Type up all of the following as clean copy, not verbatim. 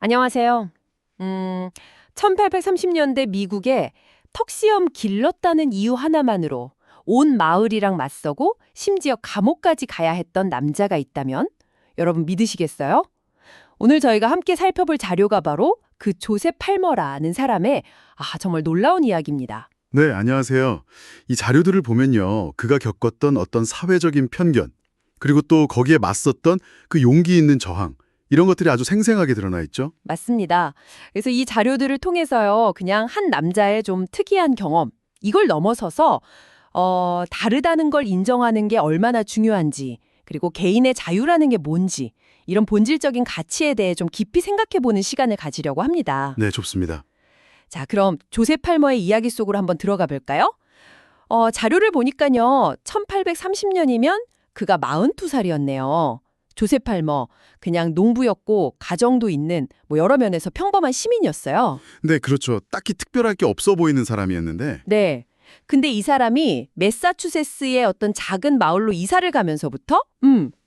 안녕하세요. 1830년대 미국에 턱수염 길렀다는 이유 하나만으로 온 마을이랑 맞서고 심지어 감옥까지 가야 했던 남자가 있다면 여러분 믿으시겠어요? 오늘 저희가 함께 살펴볼 자료가 바로 그 조셉 팔머라는 사람의 정말 놀라운 이야기입니다. 네, 안녕하세요. 이 자료들을 보면요. 그가 겪었던 어떤 사회적인 편견, 그리고 또 거기에 맞섰던 그 용기 있는 저항, 이런 것들이 아주 생생하게 드러나 있죠. 맞습니다. 그래서 이 자료들을 통해서요. 그냥 한 남자의 좀 특이한 경험, 이걸 넘어서서 다르다는 걸 인정하는 게 얼마나 중요한지, 그리고 개인의 자유라는 게 뭔지, 이런 본질적인 가치에 대해 좀 깊이 생각해보는 시간을 가지려고 합니다. 네, 좋습니다. 자, 그럼 조셉 팔머의 이야기 속으로 한번 들어가 볼까요? 자료를 보니까요. 1830년이면 그가 42살이었네요. 조셉 팔머, 그냥 농부였고 가정도 있는 여러 면에서 평범한 시민이었어요. 네, 그렇죠. 딱히 특별할 게 없어 보이는 사람이었는데, 네. 근데 이 사람이 매사추세츠의 어떤 작은 마을로 이사를 가면서부터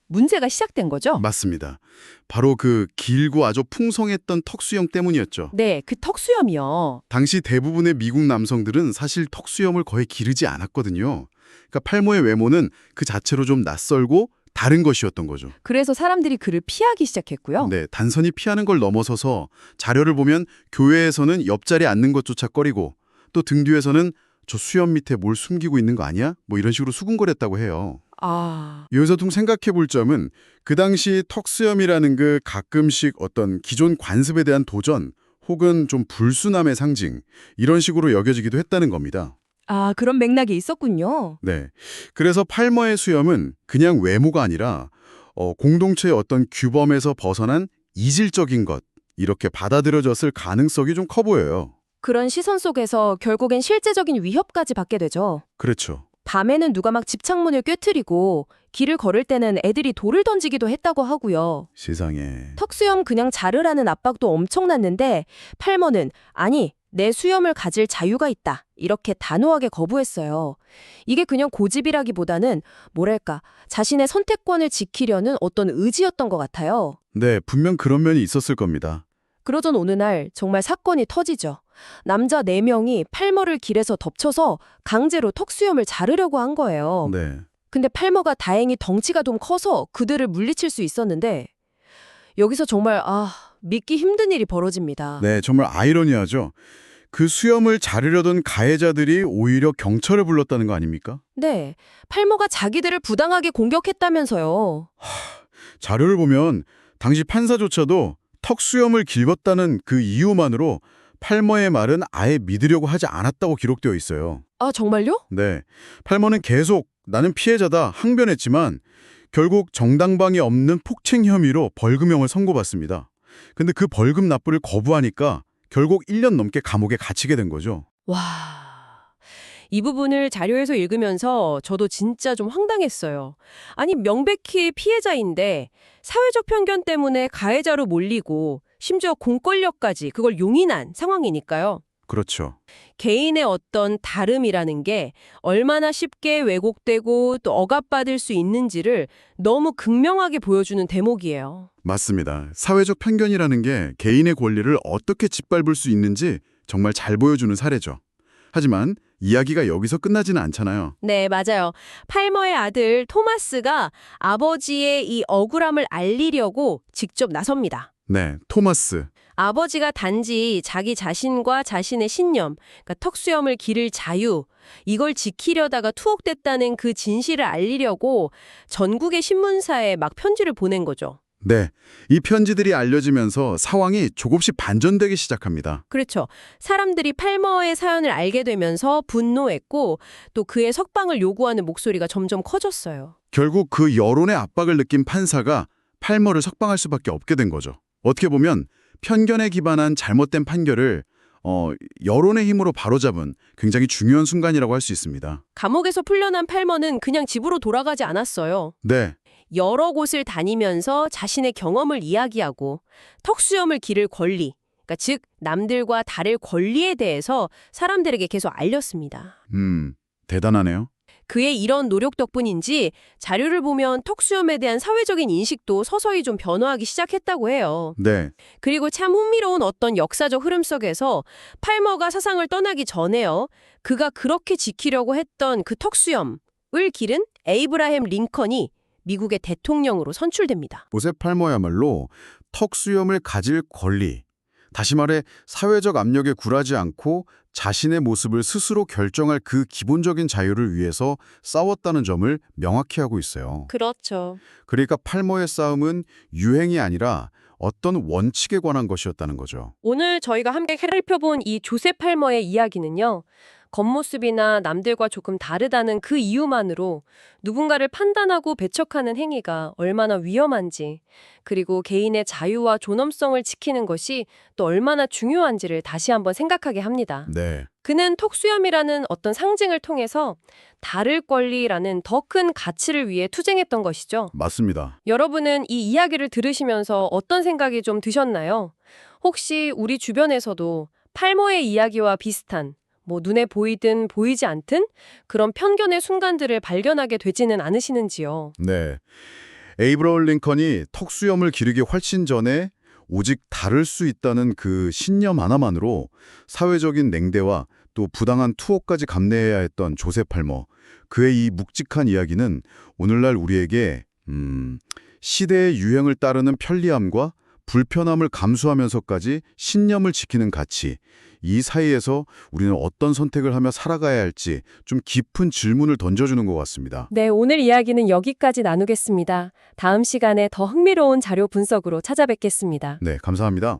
문제가 시작된 거죠. 맞습니다. 바로 그 길고 아주 풍성했던 턱수염 때문이었죠. 네, 그 턱수염이요. 당시 대부분의 미국 남성들은 사실 턱수염을 거의 기르지 않았거든요. 그러니까 팔모의 외모는 그 자체로 좀 낯설고 다른 것이었던 거죠. 그래서 사람들이 그를 피하기 시작했고요. 네, 단순히 피하는 걸 넘어서서 자료를 보면 교회에서는 옆자리에 앉는 것조차 꺼리고 또 등 뒤에서는 저 수염 밑에 뭘 숨기고 있는 거 아니야? 이런 식으로 수군거렸다고 해요. 여기서 좀 생각해 볼 점은 그 당시 턱수염이라는 그 가끔씩 어떤 기존 관습에 대한 도전 혹은 좀 불순함의 상징 이런 식으로 여겨지기도 했다는 겁니다. 그런 맥락이 있었군요. 네, 그래서 팔머의 수염은 그냥 외모가 아니라 공동체의 어떤 규범에서 벗어난 이질적인 것 이렇게 받아들여졌을 가능성이 좀 커 보여요. 그런 시선 속에서 결국엔 실제적인 위협까지 받게 되죠. 그렇죠. 밤에는 누가 막 집창문을 꿰트리고 길을 걸을 때는 애들이 돌을 던지기도 했다고 하고요. 세상에. 턱수염 그냥 자르라는 압박도 엄청났는데 팔머는 아니, 내 수염을 가질 자유가 있다. 이렇게 단호하게 거부했어요. 이게 그냥 고집이라기보다는 뭐랄까, 자신의 선택권을 지키려는 어떤 의지였던 것 같아요. 네, 분명 그런 면이 있었을 겁니다. 그러던 어느 날 정말 사건이 터지죠. 남자 4명이 팔머를 길에서 덮쳐서 강제로 턱수염을 자르려고 한 거예요. 네. 근데 팔머가 다행히 덩치가 좀 커서 그들을 물리칠 수 있었는데 여기서 정말 믿기 힘든 일이 벌어집니다. 네, 정말 아이러니하죠. 그 수염을 자르려던 가해자들이 오히려 경찰을 불렀다는 거 아닙니까? 네, 팔머가 자기들을 부당하게 공격했다면서요. 자료를 보면 당시 판사조차도 턱수염을 길렀다는 그 이유만으로 팔머의 말은 아예 믿으려고 하지 않았다고 기록되어 있어요. 정말요? 네, 팔머는 계속 나는 피해자다 항변했지만 결국 정당방위 없는 폭행 혐의로 벌금형을 선고받습니다. 근데 그 벌금 납부를 거부하니까 결국 1년 넘게 감옥에 갇히게 된 거죠. 와, 이 부분을 자료에서 읽으면서 저도 진짜 좀 황당했어요. 아니, 명백히 피해자인데 사회적 편견 때문에 가해자로 몰리고 심지어 공권력까지 그걸 용인한 상황이니까요. 그렇죠. 개인의 어떤 다름이라는 게 얼마나 쉽게 왜곡되고 또 억압받을 수 있는지를 너무 극명하게 보여주는 대목이에요. 맞습니다. 사회적 편견이라는 게 개인의 권리를 어떻게 짓밟을 수 있는지 정말 잘 보여주는 사례죠. 하지만 이야기가 여기서 끝나지는 않잖아요. 네, 맞아요. 팔머의 아들 토마스가 아버지의 이 억울함을 알리려고 직접 나섭니다. 네, 토마스. 아버지가 단지 자기 자신과 자신의 신념, 그러니까 턱수염을 기를 자유, 이걸 지키려다가 투옥됐다는 그 진실을 알리려고 전국의 신문사에 막 편지를 보낸 거죠. 네, 이 편지들이 알려지면서 상황이 조금씩 반전되기 시작합니다. 그렇죠. 사람들이 팔머의 사연을 알게 되면서 분노했고 또 그의 석방을 요구하는 목소리가 점점 커졌어요. 결국 그 여론의 압박을 느낀 판사가 팔머를 석방할 수밖에 없게 된 거죠. 어떻게 보면 편견에 기반한 잘못된 판결을 여론의 힘으로 바로잡은 굉장히 중요한 순간이라고 할 수 있습니다. 감옥에서 풀려난 팔머는 그냥 집으로 돌아가지 않았어요. 네, 여러 곳을 다니면서 자신의 경험을 이야기하고 턱수염을 기를 권리, 그러니까 즉 남들과 다를 권리에 대해서 사람들에게 계속 알렸습니다. 대단하네요. 그의 이런 노력 덕분인지 자료를 보면 턱수염에 대한 사회적인 인식도 서서히 좀 변화하기 시작했다고 해요. 네. 그리고 참 흥미로운 어떤 역사적 흐름 속에서 팔머가 사상을 떠나기 전에요. 그가 그렇게 지키려고 했던 그 턱수염을 기른 에이브라햄 링컨이 미국의 대통령으로 선출됩니다. 조셉 팔머야말로 턱수염을 가질 권리, 다시 말해 사회적 압력에 굴하지 않고 자신의 모습을 스스로 결정할 그 기본적인 자유를 위해서 싸웠다는 점을 명확히 하고 있어요. 그렇죠. 그러니까 팔머의 싸움은 유행이 아니라 어떤 원칙에 관한 것이었다는 거죠. 오늘 저희가 함께 살펴본 이 조셉 팔머의 이야기는요. 겉모습이나 남들과 조금 다르다는 그 이유만으로 누군가를 판단하고 배척하는 행위가 얼마나 위험한지, 그리고 개인의 자유와 존엄성을 지키는 것이 또 얼마나 중요한지를 다시 한번 생각하게 합니다. 네. 그는 턱수염이라는 어떤 상징을 통해서 다를 권리라는 더 큰 가치를 위해 투쟁했던 것이죠. 맞습니다. 여러분은 이 이야기를 들으시면서 어떤 생각이 좀 드셨나요? 혹시 우리 주변에서도 팔머의 이야기와 비슷한 눈에 보이든 보이지 않든 그런 편견의 순간들을 발견하게 되지는 않으시는지요? 네. 에이브러함 링컨이 턱수염을 기르기 훨씬 전에 오직 다를 수 있다는 그 신념 하나만으로 사회적인 냉대와 또 부당한 투옥까지 감내해야 했던 조셉 팔머. 그의 이 묵직한 이야기는 오늘날 우리에게 시대의 유행을 따르는 편리함과 불편함을 감수하면서까지 신념을 지키는 가치, 이 사이에서 우리는 어떤 선택을 하며 살아가야 할지 좀 깊은 질문을 던져주는 것 같습니다. 네, 오늘 이야기는 여기까지 나누겠습니다. 다음 시간에 더 흥미로운 자료 분석으로 찾아뵙겠습니다. 네, 감사합니다.